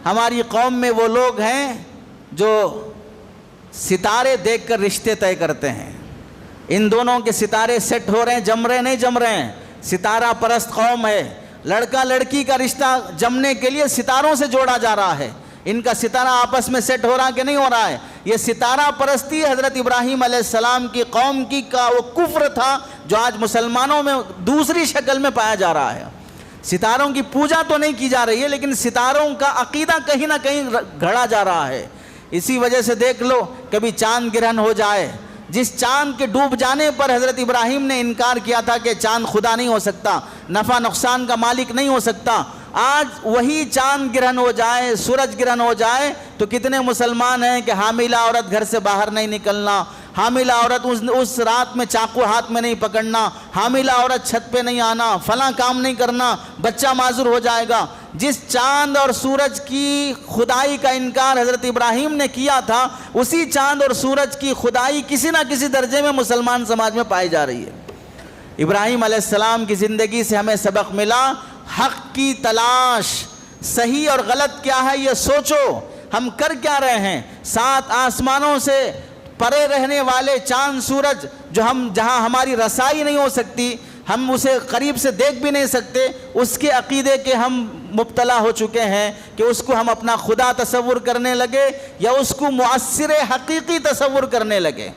ہماری قوم میں وہ لوگ ہیں جو ستارے دیکھ کر رشتے طے کرتے ہیں. ان دونوں کے ستارے سیٹ ہو رہے ہیں, جم رہے نہیں جم رہے ہیں. ستارہ پرست قوم ہے. لڑکا لڑکی کا رشتہ جمنے کے لیے ستاروں سے جوڑا جا رہا ہے. ان کا ستارہ آپس میں سیٹ ہو رہا کہ نہیں ہو رہا ہے؟ یہ ستارہ پرستی حضرت ابراہیم علیہ السلام کی قوم کی کا وہ کفر تھا جو آج مسلمانوں میں دوسری شکل میں پایا جا رہا ہے. ستاروں کی پوجا تو نہیں کی جا رہی ہے, لیکن ستاروں کا عقیدہ کہیں نہ کہیں گھڑا جا رہا ہے. اسی وجہ سے دیکھ لو, کبھی چاند گرہن ہو جائے, جس چاند کے ڈوب جانے پر حضرت ابراہیم نے انکار کیا تھا کہ چاند خدا نہیں ہو سکتا, نفع نقصان کا مالک نہیں ہو سکتا, آج وہی چاند گرہن ہو جائے, سورج گرہن ہو جائے تو کتنے مسلمان ہیں کہ حاملہ عورت گھر سے باہر نہیں نکلنا, حاملہ عورت اس رات میں چاقو ہاتھ میں نہیں پکڑنا, حاملہ عورت چھت پہ نہیں آنا, فلاں کام نہیں کرنا, بچہ معذور ہو جائے گا. جس چاند اور سورج کی خدائی کا انکار حضرت ابراہیم نے کیا تھا, اسی چاند اور سورج کی خدائی کسی نہ کسی درجے میں مسلمان سماج میں پائی جا رہی ہے. ابراہیم علیہ السلام کی زندگی سے ہمیں سبق ملا, حق کی تلاش, صحیح اور غلط کیا ہے یہ سوچو, ہم کر کیا رہے ہیں. 7 آسمانوں سے پرے رہنے والے چاند سورج جہاں ہماری رسائی نہیں ہو سکتی, ہم اسے قریب سے دیکھ بھی نہیں سکتے, اس کے عقیدے کے ہم مبتلا ہو چکے ہیں کہ اس کو ہم اپنا خدا تصور کرنے لگے یا اس کو مؤثر حقیقی تصور کرنے لگے.